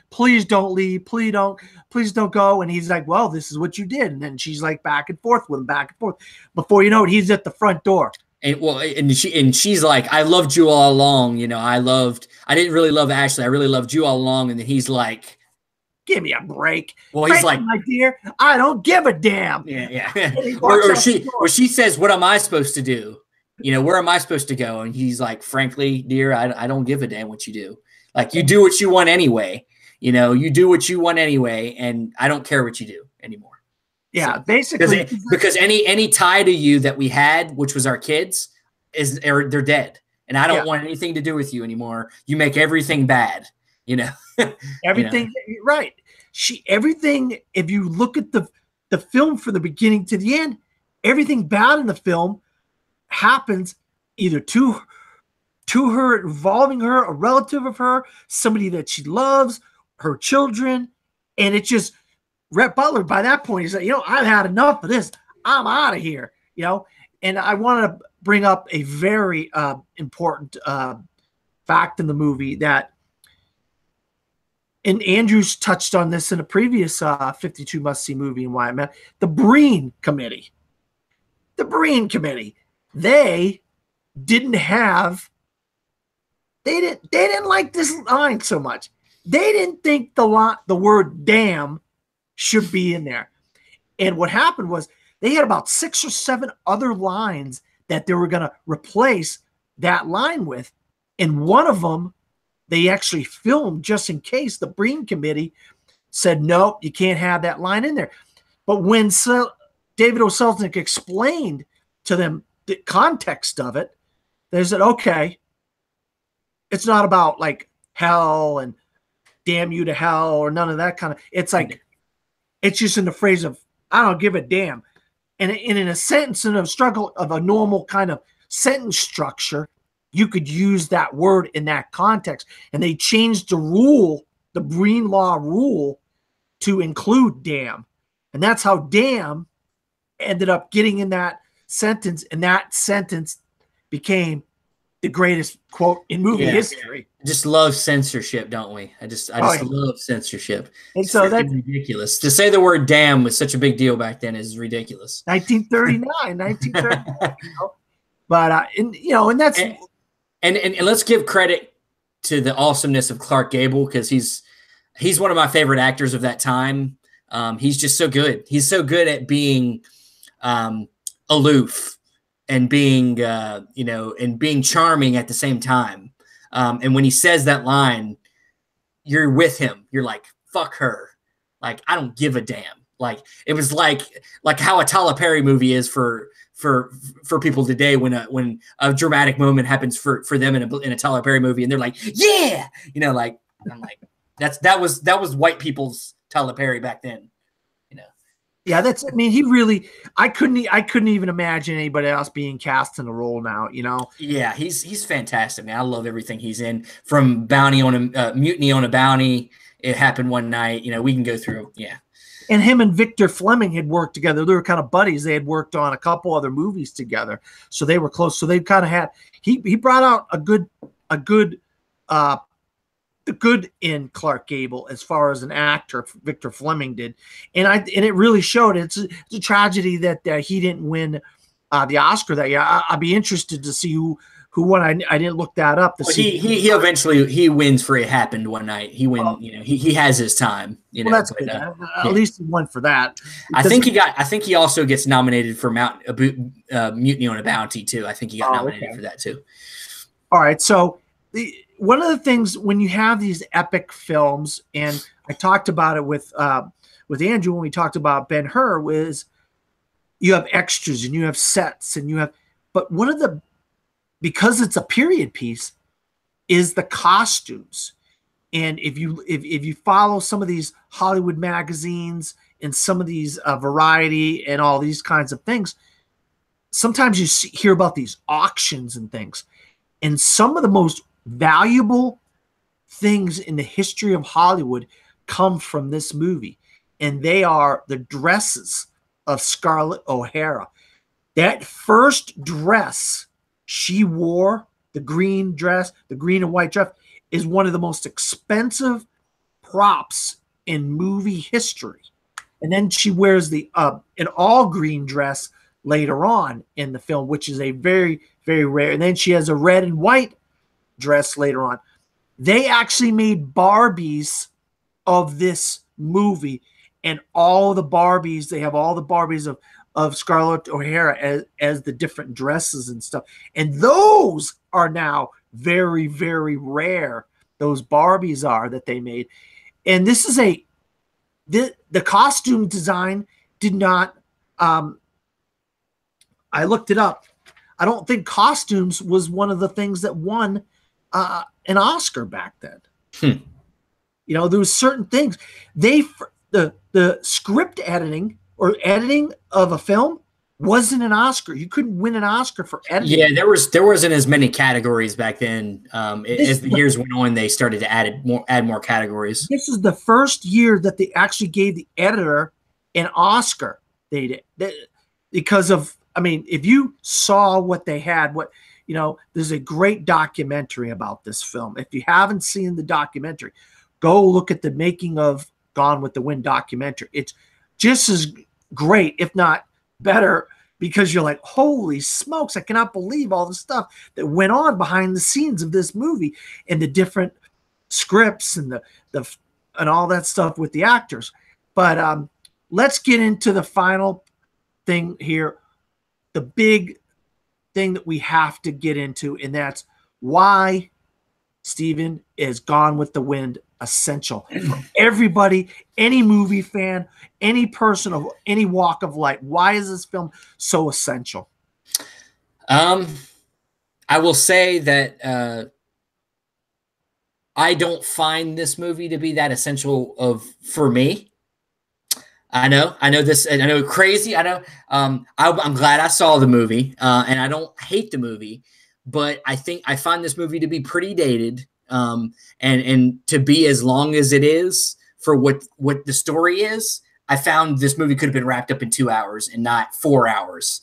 S1: Please don't leave. Please don't go. And he's like, well, this is what you did. And then she's like back and forth with him, back and forth. Before you know it, he's at the front door.
S2: And she's like, I loved you all along. You know, I didn't really love Ashley. I really loved you all along. And then he's like,
S1: give me a break.
S2: Well, he's like,
S1: my dear, I don't give a damn.
S2: Yeah. or she says, what am I supposed to do? You know, where am I supposed to go? And he's like, frankly, dear, I don't give a damn what you do. Like, you do what you want anyway. You know, you do what you want anyway, and I don't care what you do anymore.
S1: Yeah, so, basically.
S2: Because any tie to you that we had, which was our kids, they're dead. And I don't want anything to do with you anymore. You make everything bad, you know.
S1: Everything, you know? Right. Everything, if you look at the film from the beginning to the end, everything bad in the film happens either to her, involving her, a relative of her, somebody that she loves, her children, and it's just Rhett Butler. By that point, he's like, you know, I've had enough of this. I'm out of here, you know. And I wanted to bring up a very important fact in the movie that, and Andrews touched on this in a previous 52 Must-See movie and why I meant the Breen Committee. The Breen Committee. They didn't like this line so much. They didn't think the word damn should be in there. And what happened was they had about 6 or 7 other lines that they were going to replace that line with. And one of them they actually filmed just in case. The Breen Committee said, no, you can't have that line in there. But when David O. Selznick explained to them the context of it, they said, okay, it's not about like hell and damn you to hell or none of that kind of. It's like it's just in the phrase of I don't give a damn, and in a sentence in a struggle of a normal kind of sentence structure, you could use that word in that context. And they changed the rule, the Breen Law rule, to include damn, and that's how damn ended up getting in that sentence, and that sentence became the greatest quote in movie history.
S2: Just love censorship, don't we? I just love censorship.
S1: And
S2: it's
S1: so that's
S2: ridiculous. To say the word damn was such a big deal back then is ridiculous.
S1: 1939, 1939. But and that's
S2: and let's give credit to the awesomeness of Clark Gable, because he's one of my favorite actors of that time. He's just so good. He's so good at being aloof and being and being charming at the same time. And when he says that line, you're with him. You're like, fuck her. Like, I don't give a damn. Like, it was like how a Tyler Perry movie is for people today when a dramatic moment happens for them in a Tyler Perry movie, and they're like, yeah, like, I'm like, that was white people's Tyler Perry back then.
S1: Yeah, he really, I couldn't even imagine anybody else being cast in the role now,
S2: Yeah, he's fantastic, man. I love everything he's in, from Mutiny on a Bounty. It Happened One Night. We can go through. Yeah.
S1: And him and Victer Fleming had worked together. They were kind of buddies. They had worked on a couple other movies together, so they were close. So they kind of had, he brought out the good in Clark Gable as far as an actor. Victer Fleming did, and it really showed. It's a tragedy that he didn't win the Oscar that year. I'd be interested to see who won. I didn't look that up.
S2: He eventually wins for It Happened One Night. He wins. He has his time.
S1: That's good. At least he won for that.
S2: I think he also gets nominated for Mutiny on a Bounty too. I think he got nominated for that too.
S1: All right, so one of the things when you have these epic films, and I talked about it with Andrew when we talked about Ben-Hur, was you have extras and you have sets and but one of the, because it's a period piece, is the costumes. And if you follow some of these Hollywood magazines and some of these Variety and all these kinds of things, sometimes you hear about these auctions and things. And some of the most valuable things in the history of Hollywood come from this movie. And they are the dresses of Scarlett O'Hara. That first dress she wore, the green dress, the green and white dress, is one of the most expensive props in movie history. And then she wears an all green dress later on in the film, which is a very, very rare. And then she has a red and white dress later on. They actually made Barbies of this movie, and all the Barbies, they have all the Barbies of Scarlett O'Hara as the different dresses and stuff. And those are now very, very rare. Those Barbies are that they made. And this is the costume design did not, I looked it up. I don't think costumes was one of the things that won an Oscar back then. There was certain things the script editing or editing of a film wasn't an Oscar. You couldn't win an Oscar for editing.
S2: Yeah, there wasn't as many categories back then. As the years went on, they started to add more categories.
S1: This is the first year that they actually gave the editor an Oscar. They did because of. I mean, if you saw what they had, there's a great documentary about this film. If you haven't seen the documentary, go look at the making of Gone with the Wind documentary. It's just as great, if not better, because you're like, holy smokes, I cannot believe all the stuff that went on behind the scenes of this movie and the different scripts and and all that stuff with the actors. But let's get into the final thing here. The big thing that we have to get into, and that's why, Stephen, is Gone with the Wind essential for everybody, any movie fan, any person of any walk of life. Why is this film so essential?
S2: I will say that I don't find this movie to be that essential for me. I know this, and I know crazy. I know. I'm glad I saw the movie, and I don't hate the movie, but I think I find this movie to be pretty dated, and to be as long as it is for what the story is. I found this movie could have been wrapped up in 2 hours and not 4 hours.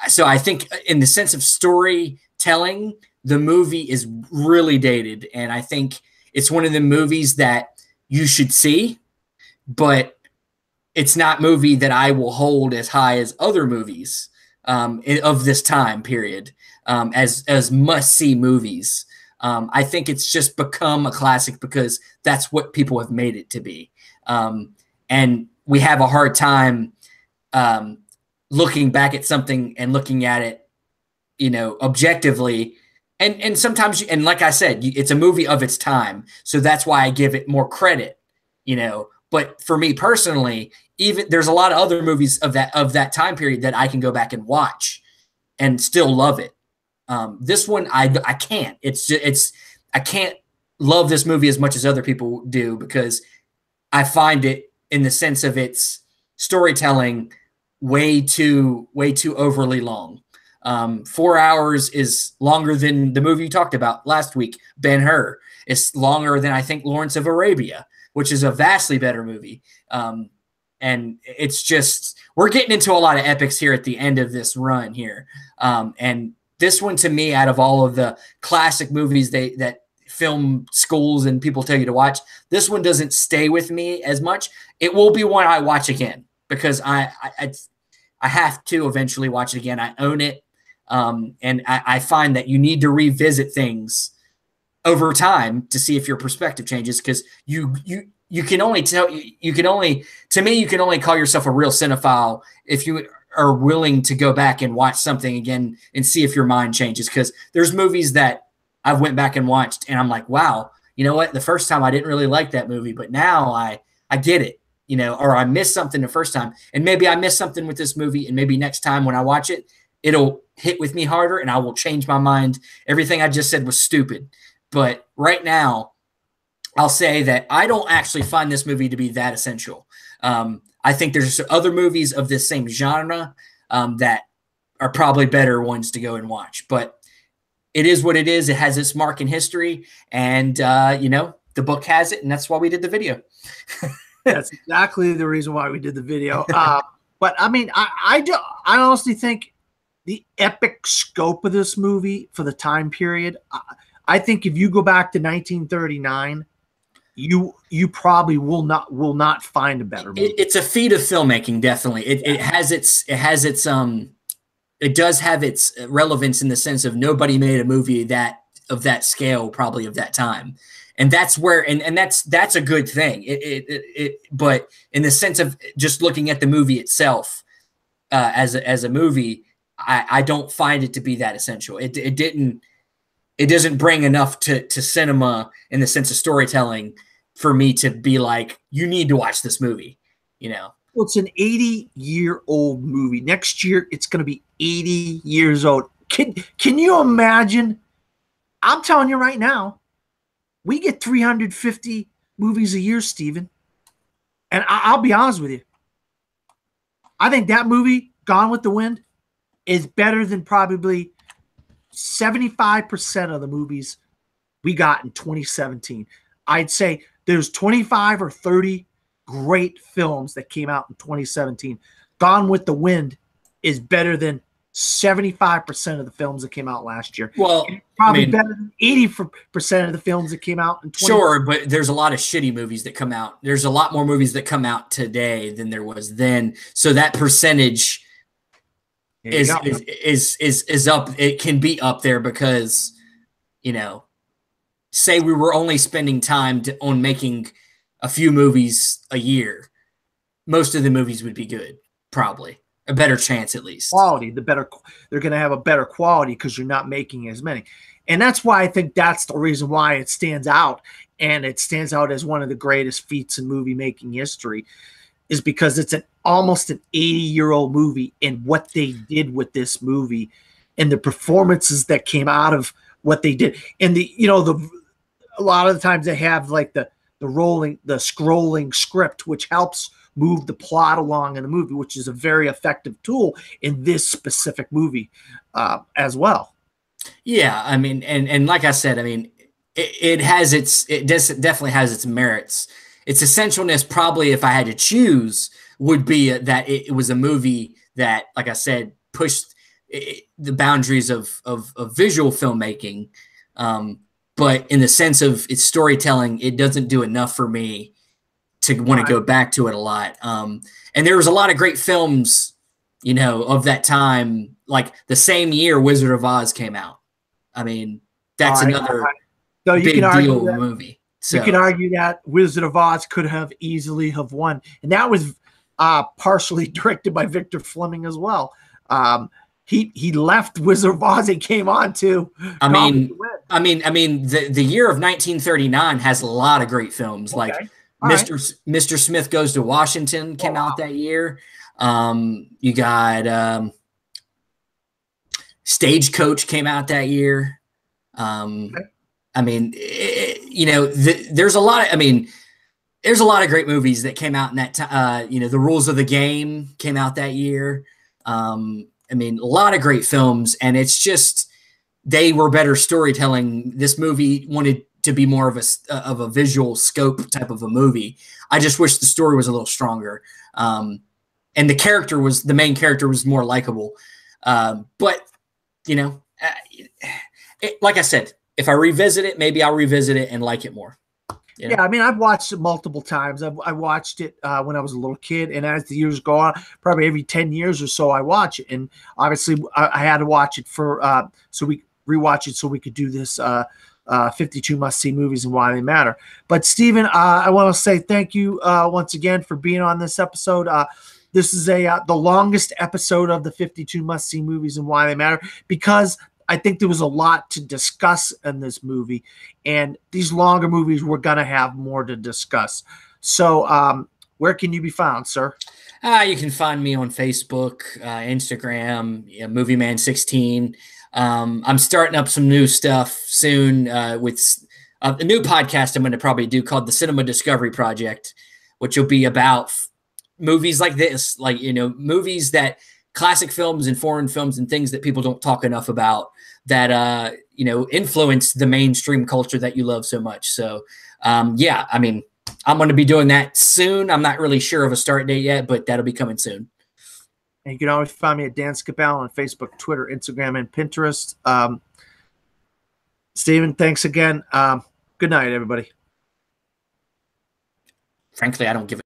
S2: So I think, in the sense of storytelling, the movie is really dated, and I think it's one of the movies that you should see, but it's not movie that I will hold as high as other movies of this time period, as must-see movies. I think it's just become a classic because that's what people have made it to be. And we have a hard time looking back at something and looking at it, objectively. And sometimes, and like I said, it's a movie of its time. So that's why I give it more credit, But for me personally, even there's a lot of other movies of that time period that I can go back and watch and still love it. This one, I can't. I can't love this movie as much as other people do because I find it, in the sense of its storytelling, way too overly long. 4 hours is longer than the movie you talked about last week, Ben-Hur. It's longer than, I think, Lawrence of Arabia, which is a vastly better movie. And it's just, we're getting into a lot of epics here at the end of this run here. And this one, to me, out of all of the classic movies that film schools and people tell you to watch, this one doesn't stay with me as much. It will be one I watch again because I have to eventually watch it again. I own it. And I find that you need to revisit things over time to see if your perspective changes, because you can only call yourself a real cinephile if you are willing to go back and watch something again and see if your mind changes. Because there's movies that I've went back and watched and I'm like, wow, you know what? The first time I didn't really like that movie, but now I get it, or I missed something the first time, and maybe I missed something with this movie, and maybe next time when I watch it, it'll hit with me harder and I will change my mind. Everything I just said was stupid. But right now, I'll say that I don't actually find this movie to be that essential. I think there's other movies of this same genre that are probably better ones to go and watch. But it is what it is. It has its mark in history. And, the book has it. And that's why we did the video.
S1: That's exactly the reason why we did the video. But, I mean, I honestly think the epic scope of this movie for the time period, I think if you go back to 1939, you probably will not find a better movie.
S2: It's a feat of filmmaking, definitely. It does have its relevance in the sense of nobody made a movie of that scale, probably of that time, and that's where and that's a good thing. But in the sense of just looking at the movie itself as a movie, I don't find it to be that essential. It doesn't bring enough to cinema in the sense of storytelling for me to be like, you need to watch this movie, Well,
S1: it's an 80-year-old movie. Next year, it's going to be 80 years old. Can you imagine? I'm telling you right now, we get 350 movies a year, Steven. And I'll be honest with you. I think that movie, Gone with the Wind, is better than probably 75% of the movies we got in 2017. I'd say there's 25 or 30 great films that came out in 2017. Gone with the Wind is better than 75% of the films that came out last year.
S2: Well,
S1: probably better than 80% of the films that came out in 2017.
S2: Sure, but there's a lot of shitty movies that come out. There's a lot more movies that come out today than there was then. So that percentage is up. It can be up there because, say we were only spending time on making a few movies a year, most of the movies would be good, probably. A better chance, at least.
S1: Quality, they're going to have a better quality because you're not making as many. And that's why I think that's the reason why it stands out. And it stands out as one of the greatest feats in movie making history, is because it's almost an 80-year-old movie, and what they did with this movie and the performances that came out of what they did. And a lot of the times they have like the scrolling script, which helps move the plot along in the movie, which is a very effective tool in this specific movie as well.
S2: Yeah, I mean, and like I said, I mean, it definitely has its merits. Its essentialness, probably, if I had to choose, would be that it was a movie that, like I said, pushed the boundaries of visual filmmaking. But in the sense of its storytelling, it doesn't do enough for me to want to go back to it a lot. And there was a lot of great films, you know, of that time. Like the same year Wizard of Oz came out. I mean, that's another big deal movie. So
S1: you can argue that Wizard of Oz could have easily have won, and that was partially directed by Victer Fleming as well. He left Wizard of Oz and came on to.
S2: I mean, the year of 1939 has a lot of great films. Okay. Like Mr. Smith Goes to Washington came out that year. You got Stagecoach came out that year. I mean, you know, there's a lot of great movies that came out in that time. You know, The Rules of the Game came out that year. I mean, a lot of great films, and it's just they were better storytelling. This movie wanted to be more of a visual scope type of a movie. I just wish the story was a little stronger, and the main character was more likable. But you know, like I said, if I revisit it, maybe I'll revisit it and like it more. You know?
S1: Yeah, I mean, I've watched it multiple times. I watched it when I was a little kid, and as the years go on, probably every 10 years or so, I watch it. And obviously, I had to watch it so we rewatch it so we could do this 52 must-see movies and why they matter. But Stephen, I want to say thank you once again for being on this episode. This is the longest episode of the 52 must-see movies and why they matter, because I think there was a lot to discuss in this movie, and these longer movies, we're going to have more to discuss. So where can you be found, sir?
S2: You can find me on Facebook, Instagram, MovieMan16. I'm starting up some new stuff soon with a new podcast I'm going to probably do called the Cinema Discovery Project, which will be about movies like this, like, you know, movies that classic films and foreign films and things that people don't talk enough about that, you know, influence the mainstream culture that you love so much. So, yeah, I mean, I'm going to be doing that soon. I'm not really sure of a start date yet, but that'll be coming soon.
S1: And you can always find me at Dan Scapel on Facebook, Twitter, Instagram, and Pinterest. Stephen, thanks again. Good night, everybody.
S2: Frankly, I don't give a